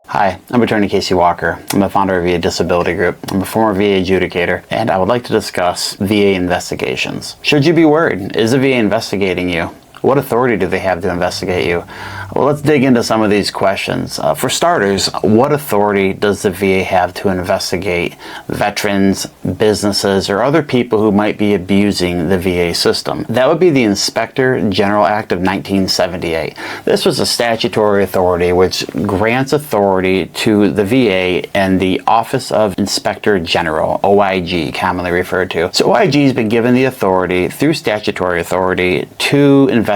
Hi, I'm Attorney Casey Walker. I'm the founder of VA Disability Group. I'm a former VA adjudicator, and I would like to discuss VA investigations. Should you be worried? Is the VA investigating you? What authority do they have to investigate you? Well, let's dig into some of these questions. For starters, what authority does the VA have to investigate veterans, businesses, or other people who might be abusing the VA system? That would be the Inspector General Act of 1978. This was a statutory authority which grants authority to the VA and the Office of Inspector General, OIG, commonly referred to. So OIG has been given the authority through statutory authority to investigate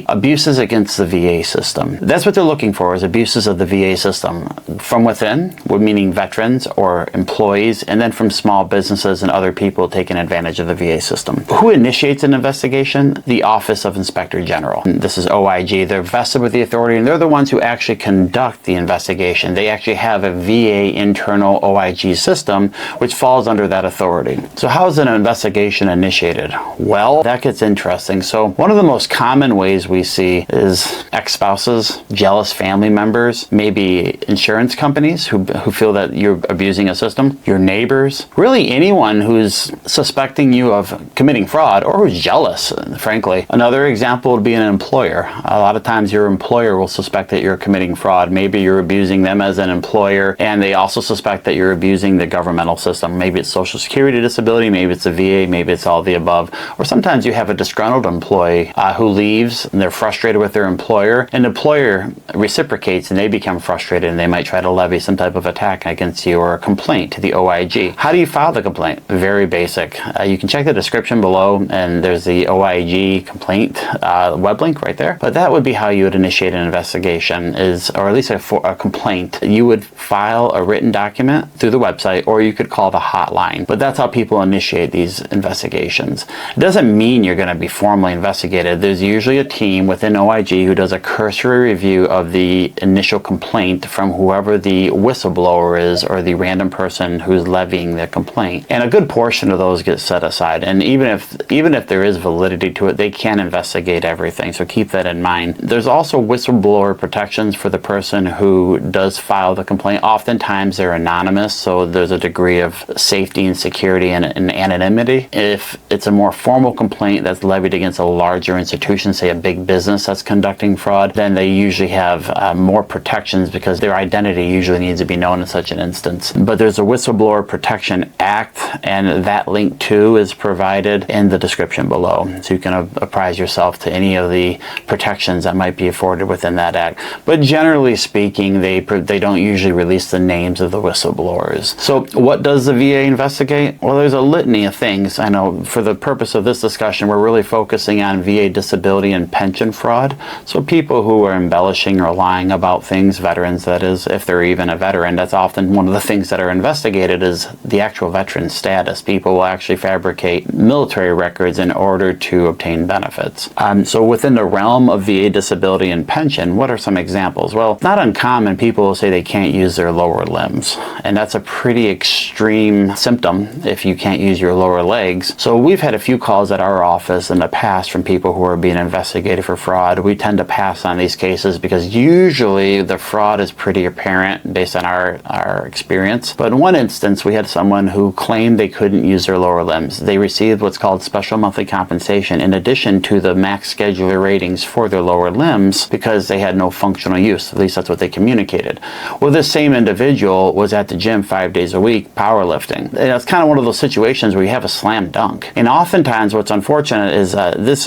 abuses against the VA system. That's what they're looking for, is abuses of the VA system from within, meaning veterans or employees, and then from small businesses and other people taking advantage of the VA system. Who initiates an investigation? The Office of Inspector General. This is OIG. They're vested with the authority, and they're the ones who actually conduct the investigation. They actually have a VA internal OIG system which falls under that authority. So how is an investigation initiated? Well, that gets interesting. So one of the most common ways we see is ex-spouses, jealous family members, maybe insurance companies who feel that you're abusing a system, your neighbors, really anyone who's suspecting you of committing fraud or who's jealous, frankly. Another example would be an employer. A lot of times your employer will suspect that you're committing fraud. Maybe you're abusing them as an employer, and they also suspect that you're abusing the governmental system. Maybe it's Social Security disability, maybe it's the VA, maybe it's all the above. Or sometimes you have a disgruntled employee who leaves and they're frustrated with their employer, and the employer reciprocates and they become frustrated and they might try to levy some type of attack against you or a complaint to the OIG. How do you file the complaint? Very basic. You can check the description below, and there's the OIG complaint web link right there. But that would be how you would initiate an investigation, or at least a complaint. You would file a written document through the website, or you could call the hotline. But that's how people initiate these investigations. It doesn't mean you're going to be formally investigated. There's usually a team within OIG who does a cursory review of the initial complaint from whoever the whistleblower is or the random person who's levying the complaint. And a good portion of those get set aside. And even if there is validity to it, they can investigate everything. So keep that in mind. There's also whistleblower protections for the person who does file the complaint. Oftentimes they're anonymous, so there's a degree of safety and security and anonymity. If it's a more formal complaint that's levied against a larger institution, say a big business that's conducting fraud, then they usually have more protections because their identity usually needs to be known in such an instance. But there's a Whistleblower Protection Act, and that link too is provided in the description below. So you can apprise yourself to any of the protections that might be afforded within that act. But generally speaking, they don't usually release the names of the whistleblowers. So what does the VA investigate? Well, there's a litany of things. I know for the purpose of this discussion, we're really focusing on VA disability and pension fraud. So people who are embellishing or lying about things, veterans that is, if they're even a veteran, that's often one of the things that are investigated is the actual veteran status. People will actually fabricate military records in order to obtain benefits. So within the realm of VA disability and pension, what are some examples? Well, it's not uncommon people will say they can't use their lower limbs, and that's a pretty extreme symptom if you can't use your lower legs. So we've had a few calls at our office in the past from people who are being investigated for fraud. We tend to pass on these cases because usually the fraud is pretty apparent based on our experience. But in one instance, we had someone who claimed they couldn't use their lower limbs. They received what's called special monthly compensation in addition to the max scheduler ratings for their lower limbs because they had no functional use. At least that's what they communicated. Well, this same individual was at the gym 5 days a week powerlifting. And it's kind of one of those situations where you have a slam dunk. And oftentimes what's unfortunate is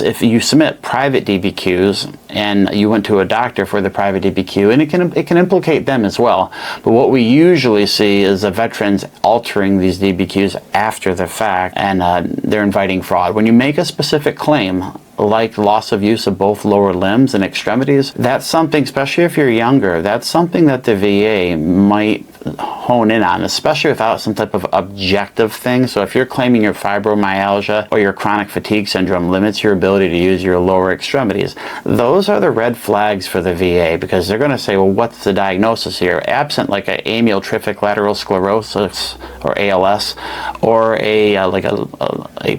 if you submit private DBQs and you went to a doctor for the private DBQ, and it can implicate them as well. But what we usually see is the veterans altering these DBQs after the fact, and they're inviting fraud. When you make a specific claim, like loss of use of both lower limbs and extremities, that's something, especially if you're younger, that's something that the VA might hone in on, especially without some type of objective thing. So if you're claiming your fibromyalgia or your chronic fatigue syndrome limits your ability to use your lower extremities, those are the red flags for the VA, because they're going to say, well, what's the diagnosis here? Absent like a amyotrophic lateral sclerosis or ALS, or a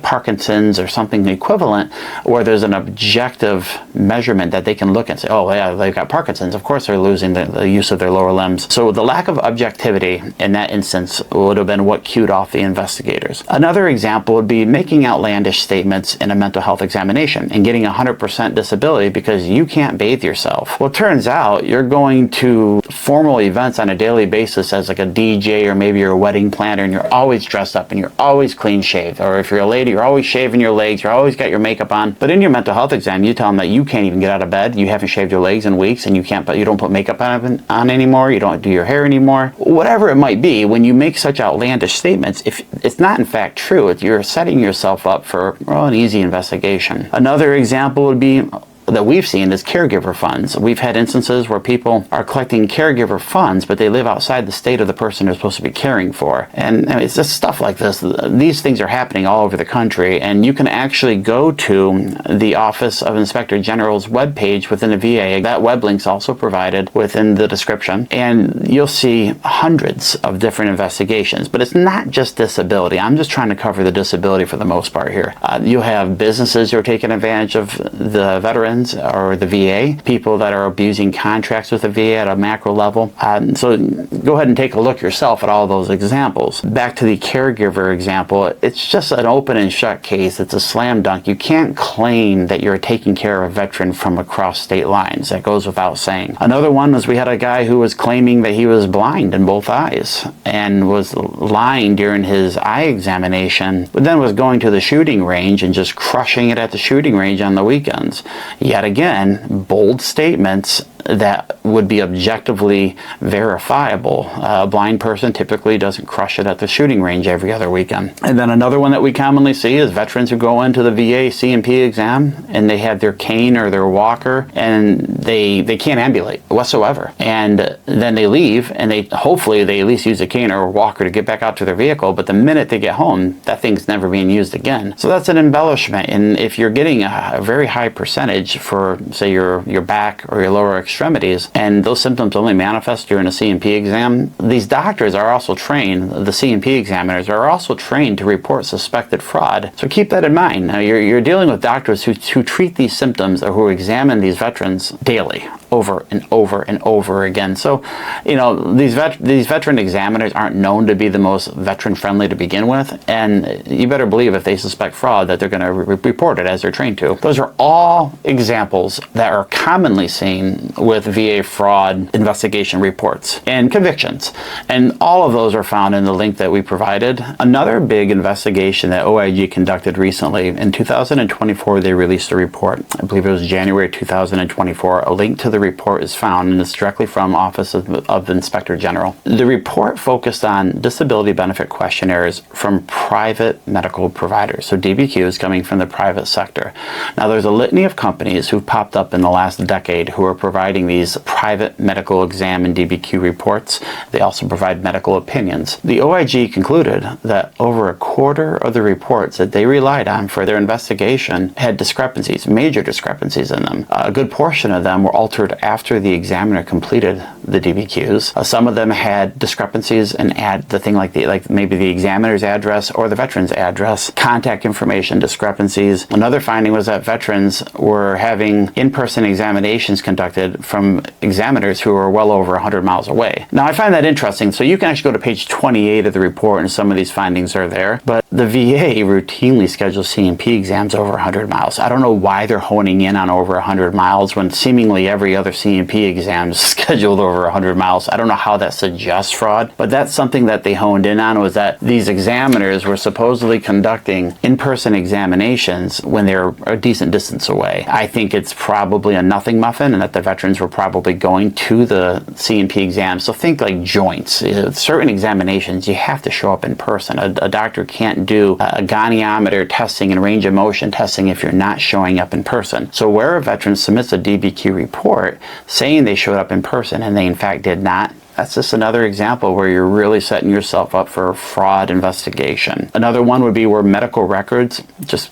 Parkinson's or something equivalent, where there's an objective measurement that they can look and say, oh yeah, they've got Parkinson's, of course they're losing the use of their lower limbs. So the lack of objectivity in that instance would have been what cued off the investigators. Another example would be making outlandish statements in a mental health examination and getting 100% disability because you can't bathe yourself. Well, it turns out you're going to formal events on a daily basis as like a DJ, or maybe you're a wedding planner and you're always dressed up and you're always clean shaved, or if you're a lady, you're always shaving your legs, you're always got your makeup on. But in your mental health exam, you tell them that you can't even get out of bed, you haven't shaved your legs in weeks, and you don't put makeup on anymore, you don't do your hair anymore, whatever it might be. When you make such outlandish statements, if it's not in fact true, you're setting yourself up for an easy investigation. Another example would be that we've seen is caregiver funds. We've had instances where people are collecting caregiver funds, but they live outside the state of the person they're supposed to be caring for. And it's just stuff like this. These things are happening all over the country, and you can actually go to the Office of Inspector General's webpage within the VA. That web link's also provided within the description, and you'll see hundreds of different investigations. But it's not just disability. I'm just trying to cover the disability for the most part here. You'll have businesses who are taking advantage of the veterans or the VA, people that are abusing contracts with the VA at a macro level. So go ahead and take a look yourself at all those examples. Back to the caregiver example, it's just an open and shut case. It's a slam dunk. You can't claim that you're taking care of a veteran from across state lines. That goes without saying. Another one was we had a guy who was claiming that he was blind in both eyes and was lying during his eye examination, but then was going to the shooting range and just crushing it at the shooting range on the weekends. Yet again, bold statements that would be objectively verifiable. A blind person typically doesn't crush it at the shooting range every other weekend. And then another one that we commonly see is veterans who go into the VA C&P exam and they have their cane or their walker and they can't ambulate whatsoever. And then they leave and hopefully they at least use a cane or a walker to get back out to their vehicle, but the minute they get home, that thing's never being used again. So that's an embellishment. And if you're getting a very high percentage for, say, your back or your lower extremities, and those symptoms only manifest during a C&P exam, these doctors are also trained, the C&P examiners are also trained to report suspected fraud. So keep that in mind. Now, you're dealing with doctors who treat these symptoms or who examine these veterans daily, over and over and over again. So, these veteran examiners aren't known to be the most veteran friendly to begin with, and you better believe if they suspect fraud that they're going to report it as they're trained to. Those are all examples that are commonly seen with VA fraud investigation reports and convictions, and all of those are found in the link that we provided. Another big investigation that OIG conducted recently, in 2024 they released a report. I believe it was January 2024. A link to the report is found, and it's directly from Office of the Inspector General. The report focused on disability benefit questionnaires from private medical providers, so DBQs coming from the private sector. Now, there's a litany of companies who've popped up in the last decade who are providing these private medical exam and DBQ reports. They also provide medical opinions. The OIG concluded that over a quarter of the reports that they relied on for their investigation had discrepancies, major discrepancies in them. A good portion of them were altered after the examiner completed the DBQs. Some of them had discrepancies and add the thing like maybe the examiner's address or the veteran's address, contact information discrepancies. Another finding was that veterans were having in-person examinations conducted from examiners who were well over 100 miles away. Now, I find that interesting. So you can actually go to page 28 of the report and some of these findings are there, but the VA routinely schedules C&P exams over 100 miles. I don't know why they're honing in on over 100 miles when seemingly every other C&P exam is scheduled over 100 miles. I don't know how that suggests fraud, but that's something that they honed in on, was that these examiners were supposedly conducting in-person examinations when they're a decent distance away. I think it's probably a nothing muffin and that the veterans were probably going to the C&P exam. So think like joints. Certain examinations, you have to show up in person. A doctor can't do a goniometer testing and range of motion testing if you're not showing up in person. So where a veteran submits a DBQ report saying they showed up in person and they in fact did not, that's just another example where you're really setting yourself up for a fraud investigation. Another one would be where medical records just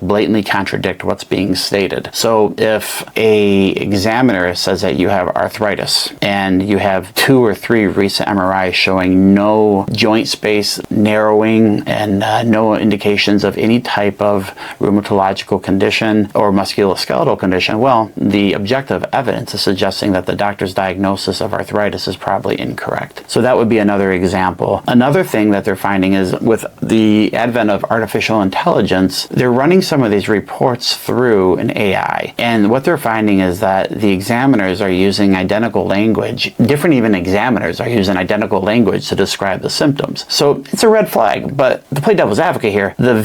blatantly contradict what's being stated. So if a examiner says that you have arthritis and you have 2 or 3 recent MRIs showing no joint space narrowing and no indications of any type of rheumatological condition or musculoskeletal condition, well, the objective evidence is suggesting that the doctor's diagnosis of arthritis is probably incorrect. So that would be another example. Another thing that they're finding is with the advent of artificial intelligence, they're running some of these reports through an AI. And what they're finding is that the examiners are using identical language. Different even examiners are using identical language to describe the symptoms. So it's a red flag. But to play devil's advocate here, the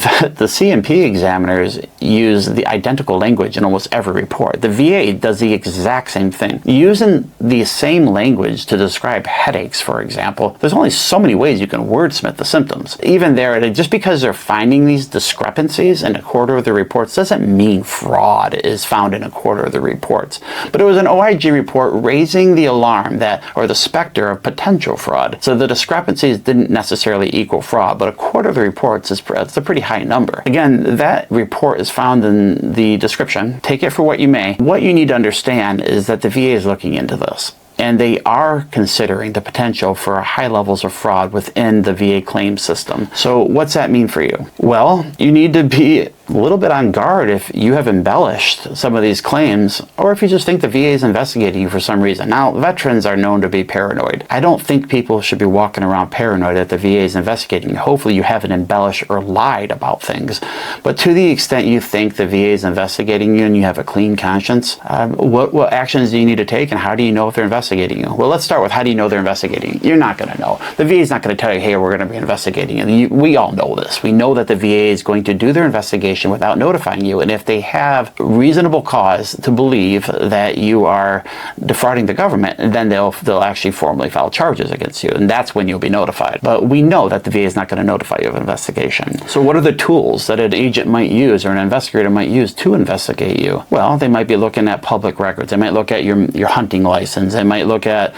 CMP examiners use the identical language in almost every report. The VA does the exact same thing. Using the same language to describe headaches, for example, there's only so many ways you can wordsmith the symptoms. Even there, just because they're finding these discrepancies in a quarter of the reports doesn't mean fraud is found in a quarter of the reports. But it was an OIG report raising the alarm or the specter of potential fraud. So the discrepancies didn't necessarily equal fraud, but a quarter of the reports is a pretty high number. Again, that report is found in the description. Take it for what you may. What you need to understand is that the VA is looking into this, and they are considering the potential for high levels of fraud within the VA claim system. So what's that mean for you? Well, you need to be a little bit on guard if you have embellished some of these claims, or if you just think the VA is investigating you for some reason. Now, veterans are known to be paranoid. I don't think people should be walking around paranoid that the VA is investigating you. Hopefully you haven't embellished or lied about things. But to the extent you think the VA is investigating you and you have a clean conscience, what actions do you need to take, and how do you know if they're investigating you? Well, let's start with, how do you know they're investigating you? You're not going to know. The VA is not going to tell you, hey, we're going to be investigating you. We all know this. We know that the VA is going to do their investigation without notifying you, and if they have reasonable cause to believe that you are defrauding the government, then they'll actually formally file charges against you, and that's when you'll be notified. But we know that the VA is not going to notify you of an investigation. So what are the tools that an agent might use or an investigator might use to investigate you? Well, they might be looking at public records. They might look at your hunting license. They might look at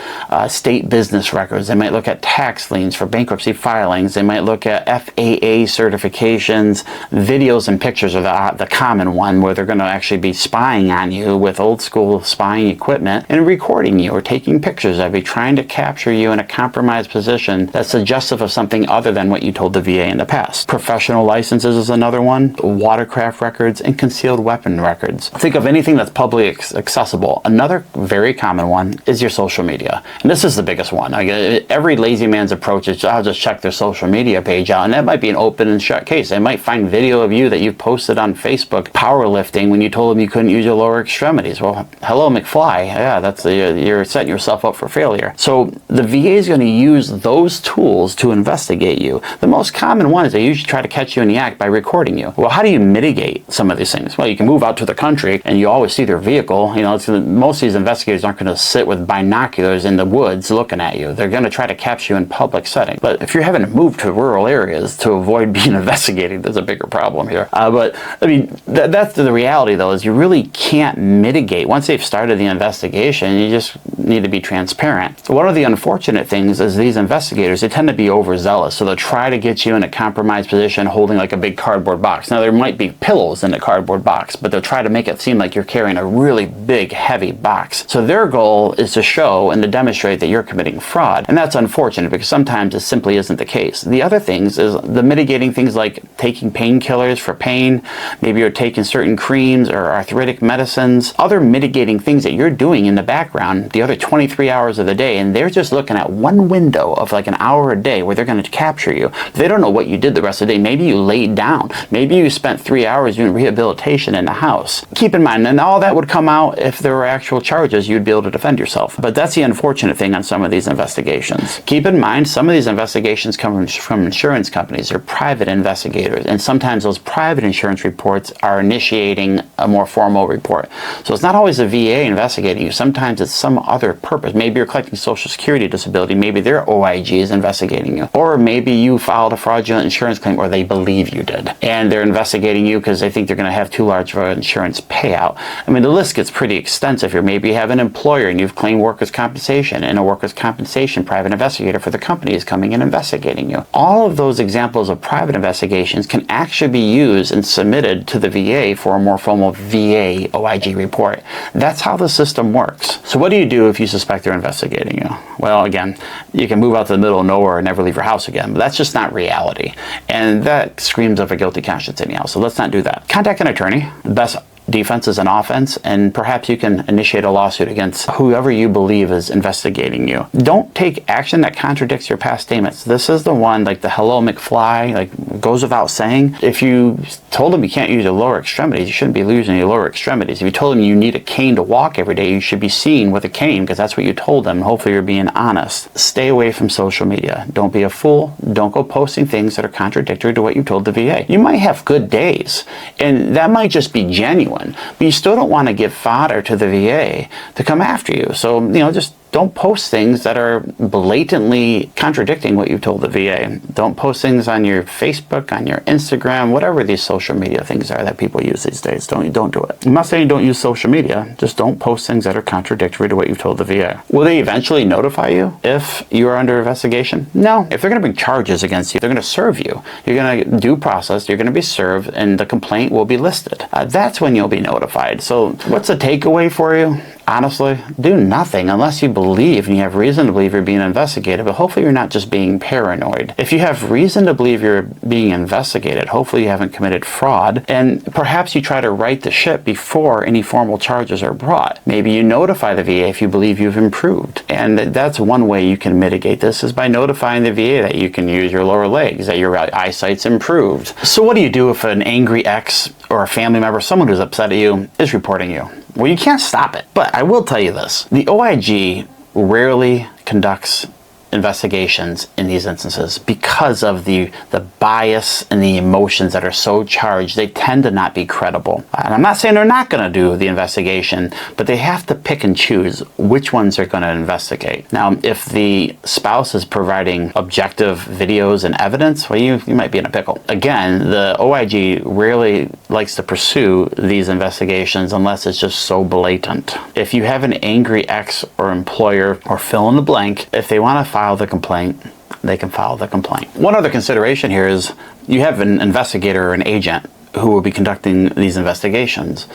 state business records. They might look at tax liens for bankruptcy filings. They might look at FAA certifications. Videos and pictures are the common one, where they're going to actually be spying on you with old school spying equipment and recording you or taking pictures of you, trying to capture you in a compromised position that's suggestive of something other than what you told the VA in the past. Professional licenses is another one, watercraft records, and concealed weapon records. Think of anything that's publicly accessible. Another very common one is your social media. And this is the biggest one. Every lazy man's approach is, I'll just check their social media page out, and that might be an open and shut case. They might find video of you that you've posted on Facebook powerlifting when you told them you couldn't use your lower extremities. Well, hello, McFly. Yeah, you're setting yourself up for failure. So the VA is going to use those tools to investigate you. The most common one is they usually try to catch you in the act by recording you. Well, how do you mitigate some of these things? Well, you can move out to the country and you always see their vehicle. Most of these investigators aren't going to sit with binoculars in the woods looking at you. They're going to try to capture you in public setting. But if you're having to move to rural areas to avoid being investigated, there's a bigger problem here. But I mean, that's the reality, though, is you really can't mitigate. Once they've started the investigation, you just need to be transparent. So one of the unfortunate things is these investigators, they tend to be overzealous. So they'll try to get you in a compromised position holding like a big cardboard box. Now, there might be pillows in the cardboard box, but they'll try to make it seem like you're carrying a really big, heavy box. So their goal is to show and to demonstrate that you're committing fraud. And that's unfortunate because sometimes it simply isn't the case. The other things is the mitigating things like taking painkillers for pain. Maybe you're taking certain creams or arthritic medicines, other mitigating things that you're doing in the background the other 23 hours of the day, and they're just looking at one window of like an hour a day where they're going to capture you. They don't know what you did the rest of the day. Maybe you laid down. Maybe you spent 3 hours doing rehabilitation in the house. Keep in mind, and all that would come out if there were actual charges, you'd be able to defend yourself. But that's the unfortunate thing on some of these investigations. Keep in mind, some of these investigations come from insurance companies or private investigators, and sometimes those private insurance reports are initiating a more formal report. So it's not always the VA investigating you. Sometimes it's some other purpose. Maybe you're collecting Social Security disability. Maybe their OIG is investigating you. Or maybe you filed a fraudulent insurance claim, or they believe you did. And they're investigating you because they think they're going to have too large of an insurance payout. I mean, the list gets pretty extensive here. Maybe you have an employer and you've claimed workers' compensation, and a workers' compensation private investigator for the company is coming and investigating you. All of those examples of private investigations can actually be used and submitted to the VA for a more formal VA OIG report. That's how the system works. So what do you do if you suspect they're investigating you? Well, again, you can move out to the middle of nowhere and never leave your house again, but that's just not reality. And that screams of a guilty conscience anyhow, so let's not do that. Contact an attorney. The best defense is an offense, and perhaps you can initiate a lawsuit against whoever you believe is investigating you. Don't take action that contradicts your past statements. This is the one, like the hello McFly, like goes without saying. If you told them you can't use your lower extremities, you shouldn't be using your lower extremities. If you told them you need a cane to walk every day, you should be seen with a cane because that's what you told them. Hopefully you're being honest. Stay away from social media. Don't be a fool. Don't go posting things that are contradictory to what you told the VA. You might have good days, and that might just be genuine. But you still don't want to give fodder to the VA to come after you. So, just don't post things that are blatantly contradicting what you told the VA. Don't post things on your Facebook, on your Instagram, whatever these social media things are that people use these days. Don't do it. I'm not saying don't use social media. Just don't post things that are contradictory to what you told the VA. Will they eventually notify you if you are under investigation? No. If they're going to bring charges against you, they're going to serve you. You're going to due process. You're going to be served, and the complaint will be listed. That's when you'll be notified. So what's the takeaway for you? Honestly, do nothing unless you believe and you have reason to believe you're being investigated, but hopefully you're not just being paranoid. If you have reason to believe you're being investigated, hopefully you haven't committed fraud, and perhaps you try to right the ship before any formal charges are brought. Maybe you notify the VA if you believe you've improved. And that's one way you can mitigate this, is by notifying the VA that you can use your lower legs, that your eyesight's improved. So what do you do if an angry ex or a family member, someone who's upset at you, is reporting you? Well, you can't stop it. But I will tell you this. The OIG rarely conducts investigations in these instances because of the bias and the emotions that are so charged. They tend to not be credible. And I'm not saying they're not going to do the investigation, but they have to pick and choose which ones they're going to investigate. Now, if the spouse is providing objective videos and evidence, well, you might be in a pickle. Again, the OIG rarely likes to pursue these investigations unless it's just so blatant. If you have an angry ex or employer, or fill in the blank, if they want to file the complaint, they can file the complaint. One other consideration here is you have an investigator or an agent who will be conducting these investigations.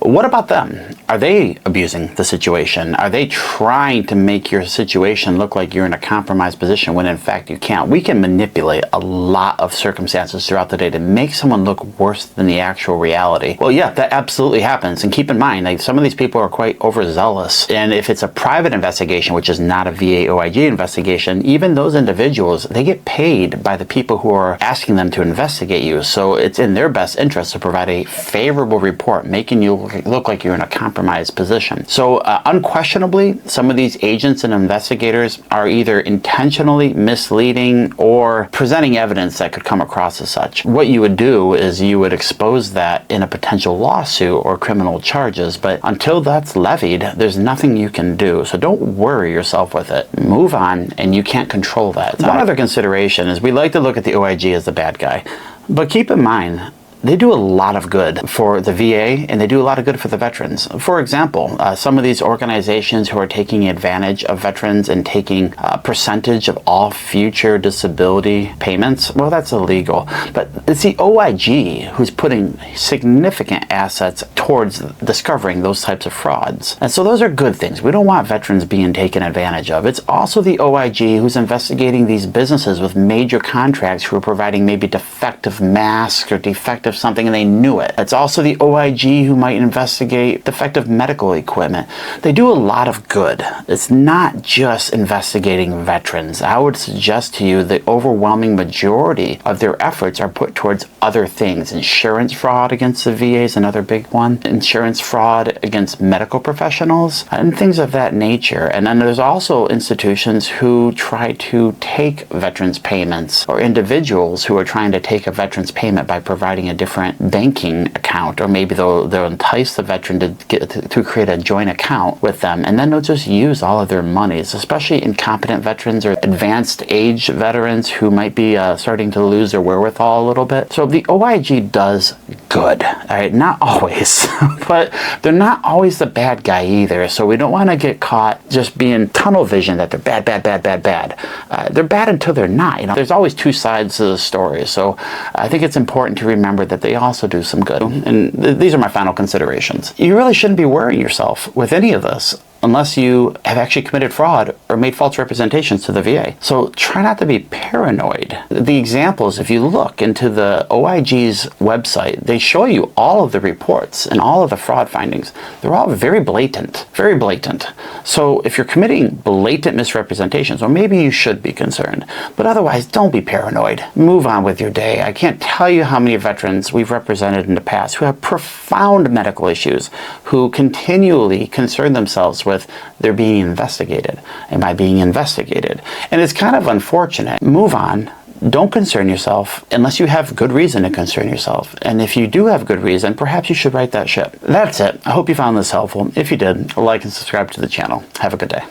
What about them? Are they abusing the situation? Are they trying to make your situation look like you're in a compromised position when in fact you can't? We can manipulate a lot of circumstances throughout the day to make someone look worse than the actual reality. Well, yeah, that absolutely happens. And keep in mind, like, some of these people are quite overzealous. And if it's a private investigation, which is not a VA OIG investigation, even those individuals, they get paid by the people who are asking them to investigate you. So it's in their best interest to provide a favorable report, making you look like you're in a compromised position. So unquestionably, some of these agents and investigators are either intentionally misleading or presenting evidence that could come across as such. What you would do is you would expose that in a potential lawsuit or criminal charges, but until that's levied, there's nothing you can do. So don't worry yourself with it. Move on, and you can't control that. One other consideration is we like to look at the OIG as the bad guy, but keep in mind, they do a lot of good for the VA, and they do a lot of good for the veterans. For example, some of these organizations who are taking advantage of veterans and taking a percentage of all future disability payments, well, that's illegal. But it's the OIG who's putting significant assets towards discovering those types of frauds. And so those are good things. We don't want veterans being taken advantage of. It's also the OIG who's investigating these businesses with major contracts who are providing maybe defective masks or defective something and they knew it. It's also the OIG who might investigate defective medical equipment. They do a lot of good. It's not just investigating veterans. I would suggest to you the overwhelming majority of their efforts are put towards other things. Insurance fraud against the VA is another big one. Insurance fraud against medical professionals and things of that nature. And then there's also institutions who try to take veterans payments, or individuals who are trying to take a veterans payment by providing a different banking account, or maybe they'll entice the veteran to create a joint account with them, and then they'll just use all of their monies, especially incompetent veterans or advanced age veterans who might be starting to lose their wherewithal a little bit. So the OIG does good, all right? Not always, but they're not always the bad guy either. So we don't want to get caught just being tunnel vision that they're bad. They're bad until they're not. There's always two sides to the story. So I think it's important to remember that they also do some good. And these are my final considerations. You really shouldn't be worrying yourself with any of this unless you have actually committed fraud or made false representations to the VA. So try not to be paranoid. The examples, if you look into the OIG's website, they show you all of the reports and all of the fraud findings. They're all very blatant, very blatant. So if you're committing blatant misrepresentations, well, maybe you should be concerned. But otherwise, don't be paranoid. Move on with your day. I can't tell you how many veterans we've represented in the past who have profound medical issues, who continually concern themselves with they're being investigated. Am I being investigated? And it's kind of unfortunate. Move on. Don't concern yourself unless you have good reason to concern yourself. And if you do have good reason, perhaps you should right that ship. That's it. I hope you found this helpful. If you did, like and subscribe to the channel. Have a good day.